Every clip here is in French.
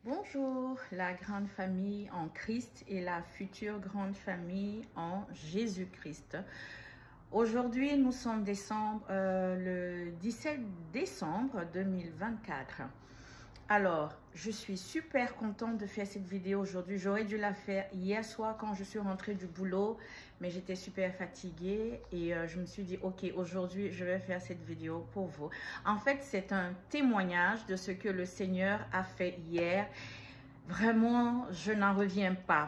Bonjour, la grande famille en Christ et la future grande famille en Jésus-Christ. Aujourd'hui, nous sommes le 17 décembre 2024. Alors, je suis super contente de faire cette vidéo aujourd'hui. J'aurais dû la faire hier soir quand je suis rentrée du boulot, mais j'étais super fatiguée et je me suis dit, ok, aujourd'hui, je vais faire cette vidéo pour vous. En fait, c'est un témoignage de ce que le Seigneur a fait hier. Vraiment, je n'en reviens pas.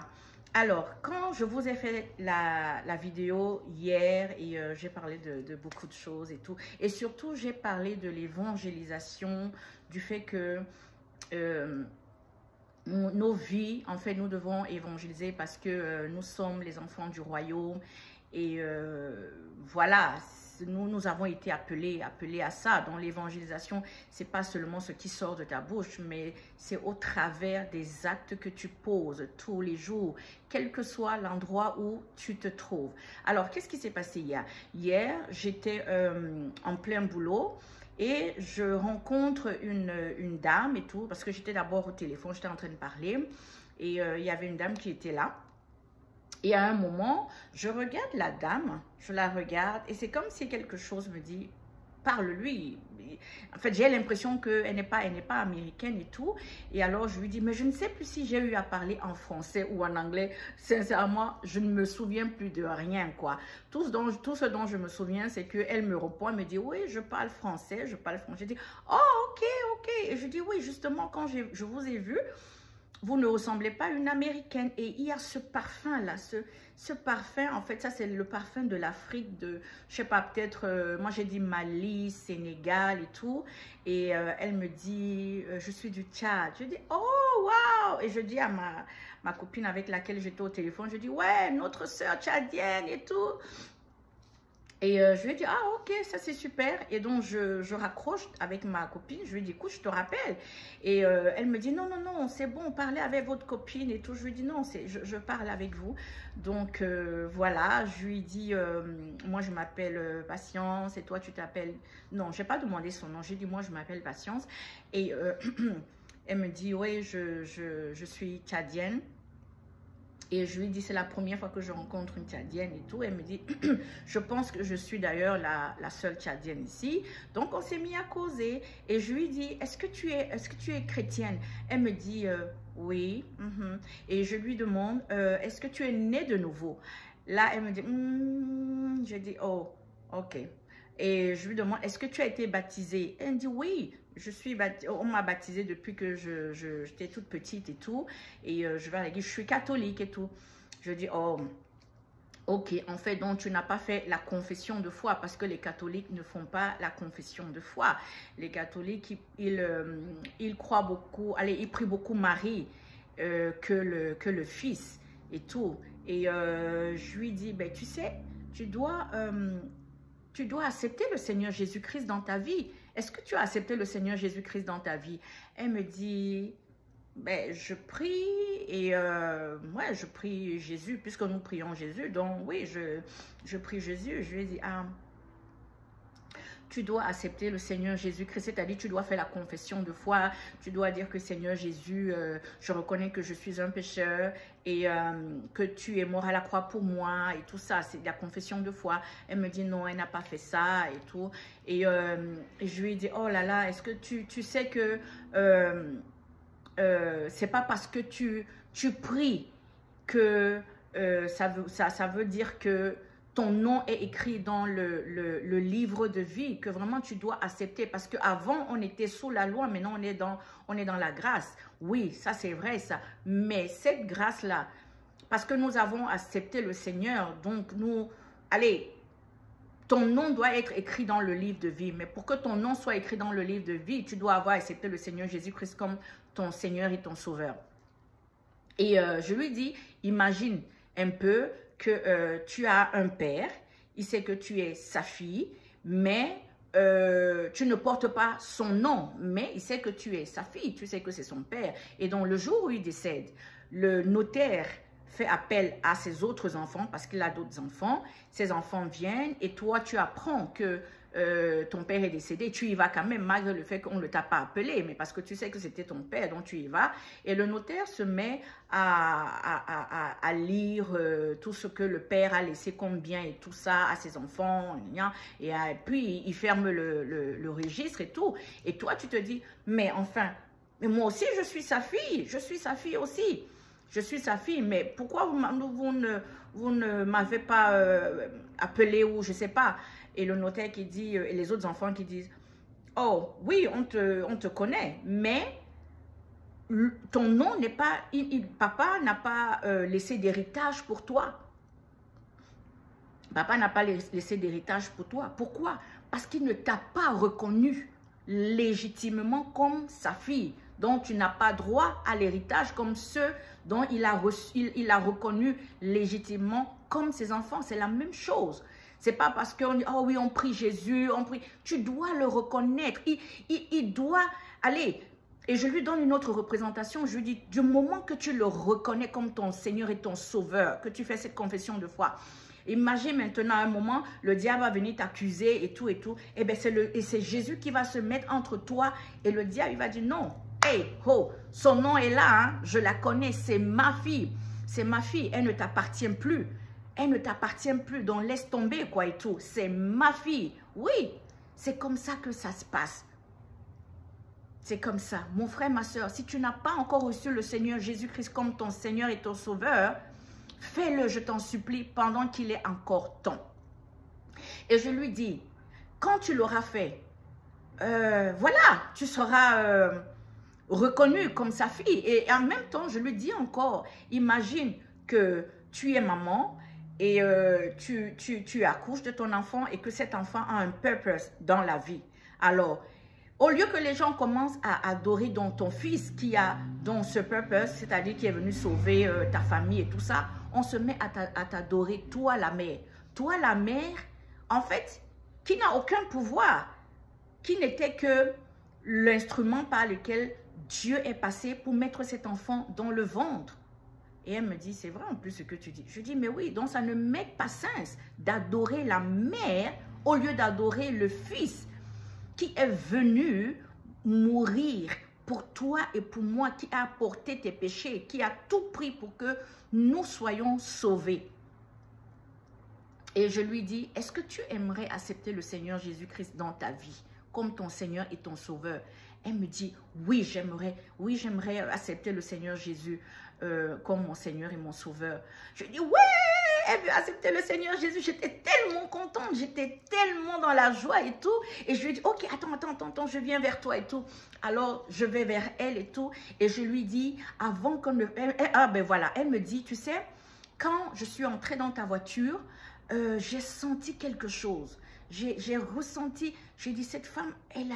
Alors, quand je vous ai fait la vidéo hier et j'ai parlé de beaucoup de choses et tout, et surtout j'ai parlé de l'évangélisation, du fait que nos vies, en fait, nous devons évangéliser parce que nous sommes les enfants du royaume et voilà, nous avons été appelés à ça. Dans l'évangélisation, c'est pas seulement ce qui sort de ta bouche, mais c'est au travers des actes que tu poses tous les jours, quel que soit l'endroit où tu te trouves. Alors, qu'est-ce qui s'est passé hier? Hier, j'étais en plein boulot. Et je rencontre une dame et tout, parce que j'étais d'abord au téléphone, j'étais en train de parler. Et il y avait une dame qui était là. Et à un moment, je regarde la dame, je la regarde, et c'est comme si quelque chose me dit, parle-lui. En fait, j'ai l'impression qu'elle n'est pas américaine et tout. Et alors, je lui dis, mais je ne sais plus si j'ai eu à parler en français ou en anglais. Sincèrement, je ne me souviens plus de rien, quoi. Tout ce dont je me souviens, c'est qu'elle me répond, elle me dit, oui, je parle français, je parle français. Je dis, oh, ok. Et je dis, oui, justement, quand je vous ai vu, vous ne ressemblez pas à une américaine. Et il y a ce parfum-là, ce parfum, en fait, ça c'est le parfum de l'Afrique, de, je sais pas, peut-être, moi j'ai dit Mali, Sénégal et tout. Et elle me dit, je suis du Tchad. Je dis, oh, wow! Et je dis à ma copine avec laquelle j'étais au téléphone, je dis, ouais, notre sœur tchadienne et tout. Et je lui ai dit, ah ok, ça c'est super. Et donc je raccroche avec ma copine, je lui dis, écoute, je te rappelle. Et elle me dit, non, c'est bon, parlez avec votre copine et tout. Je lui dis, non, je parle avec vous. Donc voilà, je lui dis, moi je m'appelle Patience et toi tu t'appelles... Non, je n'ai pas demandé son nom, j'ai dit, moi je m'appelle Patience. Et elle me dit, oui, je suis tchadienne. Et je lui dis, c'est la première fois que je rencontre une Tchadienne et tout. Elle me dit, je pense que je suis d'ailleurs la seule Tchadienne ici. Donc, on s'est mis à causer. Et je lui dis, est-ce que tu es chrétienne? Elle me dit, oui. Et je lui demande, est-ce que tu es née de nouveau? Là, elle me dit, je dis, oh, ok. Et je lui demande, est-ce que tu as été baptisée? Elle me dit, oui, on m'a baptisée depuis que j'étais toute petite et tout. Et je vais à l'église, je suis catholique et tout. Je dis, oh, ok, en fait, donc tu n'as pas fait la confession de foi parce que les catholiques ne font pas la confession de foi. Les catholiques, ils croient beaucoup, allez, ils prient beaucoup Marie que le Fils et tout. Et je lui dis, ben, tu sais, tu dois accepter le Seigneur Jésus-Christ dans ta vie. Est-ce que tu as accepté le Seigneur Jésus-Christ dans ta vie? Elle me dit, ben, je prie et ouais, je prie Jésus puisque nous prions Jésus. Donc oui, je prie Jésus. Je lui ai dit, ah, tu dois accepter le Seigneur Jésus-Christ, c'est-à-dire tu dois faire la confession de foi, tu dois dire que Seigneur Jésus, je reconnais que je suis un pécheur et que tu es mort à la croix pour moi et tout ça, c'est la confession de foi. Elle me dit non, elle n'a pas fait ça et tout. Et je lui ai dit, oh là là, est-ce que tu sais que c'est pas parce que tu pries que ça veut dire que ton nom est écrit dans le livre de vie, que vraiment tu dois accepter. Parce qu'avant, on était sous la loi, maintenant on est dans la grâce. Oui, ça c'est vrai ça. Mais cette grâce-là, parce que nous avons accepté le Seigneur, donc nous, allez, ton nom doit être écrit dans le livre de vie. Mais pour que ton nom soit écrit dans le livre de vie, tu dois avoir accepté le Seigneur Jésus-Christ comme ton Seigneur et ton Sauveur. Et je lui dis, imagine un peu que tu as un père, il sait que tu es sa fille, mais tu ne portes pas son nom, mais il sait que tu es sa fille, tu sais que c'est son père. Et donc le jour où il décède, le notaire fait appel à ses autres enfants parce qu'il a d'autres enfants. Ses enfants viennent et toi tu apprends que ton père est décédé, tu y vas quand même malgré le fait qu'on ne t'a pas appelé, mais parce que tu sais que c'était ton père, donc tu y vas. Et le notaire se met à lire tout ce que le père a laissé comme bien et tout ça à ses enfants, et puis il ferme le registre et tout. Et toi, tu te dis, mais enfin, mais moi aussi, je suis sa fille aussi. Je suis sa fille, mais pourquoi vous ne m'avez pas appelé ou je ne sais pas. Et le notaire qui dit, et les autres enfants qui disent, oh oui, on te connaît, mais ton nom n'est pas, papa n'a pas laissé d'héritage pour toi. Papa n'a pas laissé d'héritage pour toi. Pourquoi? Parce qu'il ne t'a pas reconnu légitimement comme sa fille. Donc, tu n'as pas droit à l'héritage comme ceux dont il a reconnu légitimement comme ses enfants. C'est la même chose. C'est pas parce qu'on dit, oh oui, on prie Jésus, on prie. Tu dois le reconnaître. Il doit aller. Et je lui donne une autre représentation. Je lui dis, du moment que tu le reconnais comme ton Seigneur et ton Sauveur, que tu fais cette confession de foi, imagine maintenant à un moment, le diable va venir t'accuser et tout. Et bien, c'est Jésus qui va se mettre entre toi et le diable. Il va dire, non, hey, oh, son nom est là, hein, je la connais, c'est ma fille. C'est ma fille, elle ne t'appartient plus. Elle ne t'appartient plus, donc laisse tomber quoi et tout. C'est ma fille. Oui, c'est comme ça que ça se passe. C'est comme ça. Mon frère, ma soeur, si tu n'as pas encore reçu le Seigneur Jésus-Christ comme ton Seigneur et ton Sauveur, fais-le, je t'en supplie, pendant qu'il est encore temps. Et je lui dis, quand tu l'auras fait, voilà, tu seras reconnu comme sa fille. Et en même temps, je lui dis encore, imagine que tu es maman et tu accouches de ton enfant et que cet enfant a un purpose dans la vie. Alors, au lieu que les gens commencent à adorer ton fils qui a dans ce purpose, c'est-à-dire qui est venu sauver ta famille et tout ça, on se met à t'adorer, toi la mère. Toi la mère, en fait, qui n'a aucun pouvoir, qui n'était que l'instrument par lequel Dieu est passé pour mettre cet enfant dans le ventre. Et elle me dit, c'est vrai en plus ce que tu dis. Je dis, mais oui, donc ça ne met pas sens d'adorer la mère au lieu d'adorer le fils qui est venu mourir pour toi et pour moi, qui a porté tes péchés, qui a tout pris pour que nous soyons sauvés. Et je lui dis, est-ce que tu aimerais accepter le Seigneur Jésus-Christ dans ta vie, comme ton Seigneur et ton Sauveur? Elle me dit, oui, j'aimerais accepter le Seigneur Jésus comme mon Seigneur et mon Sauveur. Je dis, ouais, elle veut accepter le Seigneur Jésus. J'étais tellement contente, j'étais tellement dans la joie et tout. Et je lui dis, ok, attends, je viens vers toi et tout. Alors, je vais vers elle et tout. Et je lui dis, avant qu'on ne... ben voilà, elle me dit, tu sais, quand je suis entrée dans ta voiture, j'ai senti quelque chose. J'ai ressenti, j'ai dit, cette femme, elle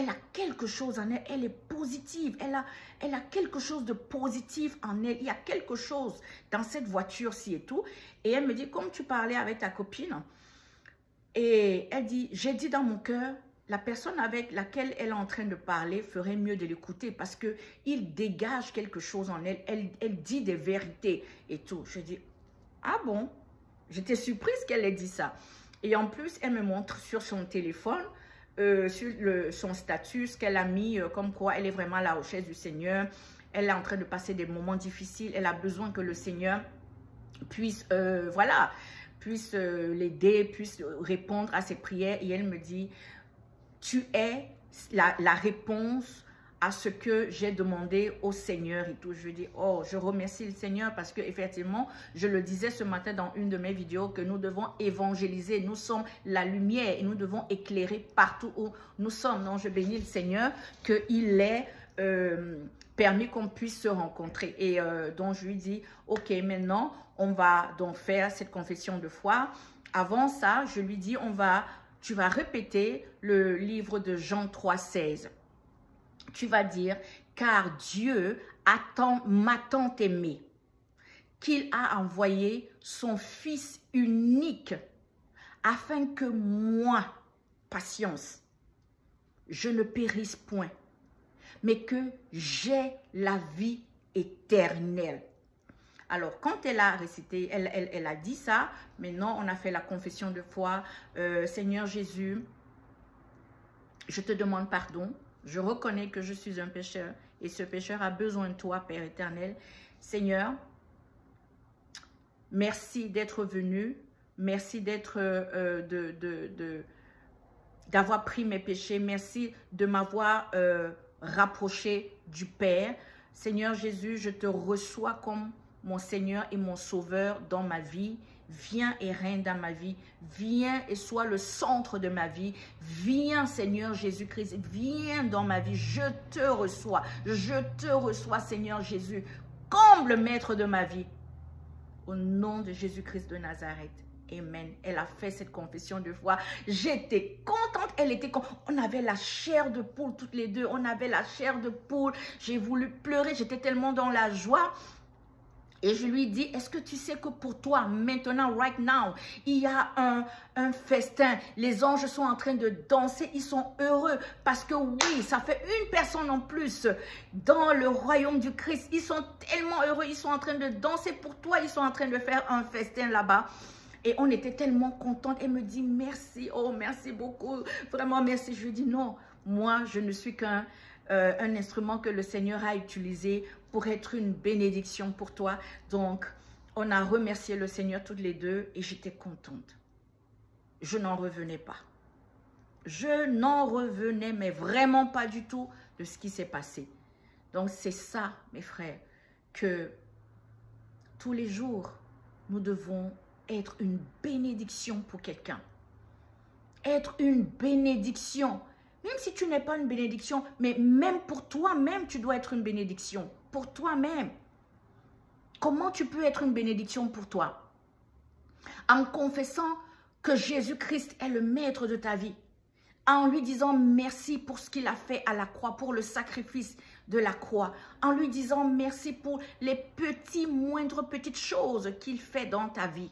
a quelque chose en elle, elle est positive, elle a quelque chose de positif en elle, il y a quelque chose dans cette voiture-ci et tout. Et elle me dit, comme tu parlais avec ta copine, et elle dit, j'ai dit dans mon cœur, la personne avec laquelle elle est en train de parler ferait mieux de l'écouter parce qu'il dégage quelque chose en elle, elle dit des vérités et tout. Je dis, ah bon? J'étais surprise qu'elle ait dit ça. Et en plus, elle me montre sur son téléphone, sur son statut, ce qu'elle a mis, comme quoi elle est vraiment à la recherche du Seigneur. Elle est en train de passer des moments difficiles. Elle a besoin que le Seigneur puisse, voilà, puisse l'aider, puisse répondre à ses prières. Et elle me dit, tu es la réponse à ce que j'ai demandé au Seigneur et tout. Je dis, oh, je remercie le Seigneur parce que effectivement, je le disais ce matin dans une de mes vidéos que nous devons évangéliser. Nous sommes la lumière et nous devons éclairer partout où nous sommes. Donc, je bénis le Seigneur qu'il ait permis qu'on puisse se rencontrer. Et donc, je lui dis, ok, maintenant, on va donc faire cette confession de foi. Avant ça, je lui dis, tu vas répéter le livre de Jean 3,16. Tu vas dire, car Dieu m'a tant aimé qu'il a envoyé son Fils unique afin que moi, patience, je ne périsse point, mais que j'ai la vie éternelle. Alors, quand elle a récité, elle a dit ça, maintenant on a fait la confession de foi, Seigneur Jésus, Je te demande pardon. Je reconnais que je suis un pécheur et ce pécheur a besoin de toi, Père éternel. Seigneur, merci d'être venu. Merci d'avoir pris mes péchés. Merci de m'avoir rapproché du Père. Seigneur Jésus, je te reçois comme mon Seigneur et mon Sauveur dans ma vie. Viens et règne dans ma vie. Viens et sois le centre de ma vie. Viens, Seigneur Jésus-Christ. Viens dans ma vie. Je te reçois. Je te reçois, Seigneur Jésus, comme le maître de ma vie. Au nom de Jésus-Christ de Nazareth. Amen. Elle a fait cette confession de foi. J'étais contente. Elle était contente. On avait la chair de poule toutes les deux. On avait la chair de poule. J'ai voulu pleurer. J'étais tellement dans la joie. Et je lui dis, est-ce que tu sais que pour toi, maintenant, right now, il y a un festin. Les anges sont en train de danser. Ils sont heureux parce que oui, ça fait une personne en plus dans le royaume du Christ. Ils sont tellement heureux. Ils sont en train de danser pour toi. Ils sont en train de faire un festin là-bas. Et on était tellement contente. Elle me dit, merci. Oh, merci beaucoup. Vraiment, merci. Je lui dis, non, moi, je ne suis qu'un instrument que le Seigneur a utilisé pour être une bénédiction pour toi. Donc, on a remercié le Seigneur toutes les deux et j'étais contente. Je n'en revenais pas. Je n'en revenais, mais vraiment pas du tout de ce qui s'est passé. Donc, c'est ça, mes frères, que tous les jours, nous devons être une bénédiction pour quelqu'un. Être une bénédiction. Même si tu n'es pas une bénédiction, mais même pour toi-même, tu dois être une bénédiction. Pour toi-même. Comment tu peux être une bénédiction pour toi? En confessant que Jésus-Christ est le maître de ta vie. En lui disant merci pour ce qu'il a fait à la croix, pour le sacrifice de la croix. En lui disant merci pour les moindres petites choses qu'il fait dans ta vie.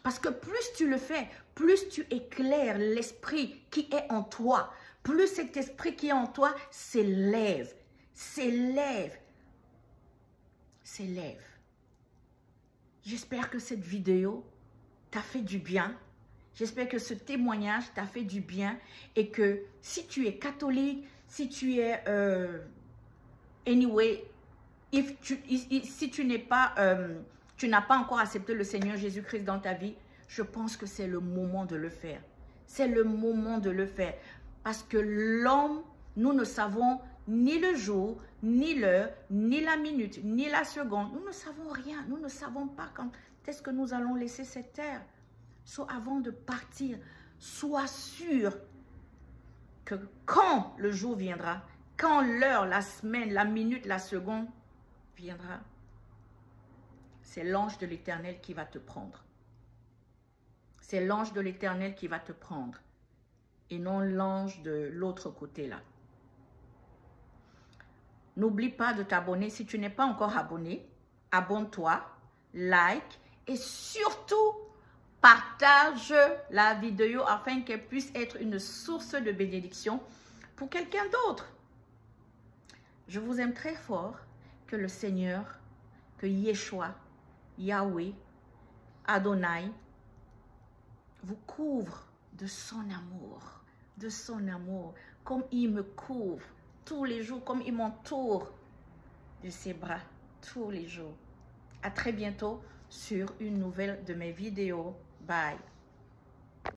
Parce que plus tu le fais, plus tu éclaires l'esprit qui est en toi. Plus cet esprit qui est en toi s'élève, s'élève, s'élève. J'espère que cette vidéo t'a fait du bien. J'espère que ce témoignage t'a fait du bien et que si tu es catholique, si tu es... anyway, si tu n'es pas... tu n'as pas encore accepté le Seigneur Jésus-Christ dans ta vie, je pense que c'est le moment de le faire. C'est le moment de le faire. Parce que l'homme, nous ne savons ni le jour, ni l'heure, ni la minute, ni la seconde. Nous ne savons rien. Nous ne savons pas quand est-ce que nous allons laisser cette terre. So, avant de partir, sois sûr que quand le jour viendra, quand l'heure, la semaine, la minute, la seconde viendra, c'est l'ange de l'Éternel qui va te prendre. C'est l'ange de l'Éternel qui va te prendre. Et non l'ange de l'autre côté là. N'oublie pas de t'abonner. Si tu n'es pas encore abonné, abonne-toi, like et surtout partage la vidéo afin qu'elle puisse être une source de bénédiction pour quelqu'un d'autre. Je vous aime très fort. Que le Seigneur, que Yeshua, Yahweh, Adonai, vous couvre de son amour, comme il me couvre tous les jours, comme il m'entoure de ses bras tous les jours. À très bientôt sur une nouvelle de mes vidéos. Bye.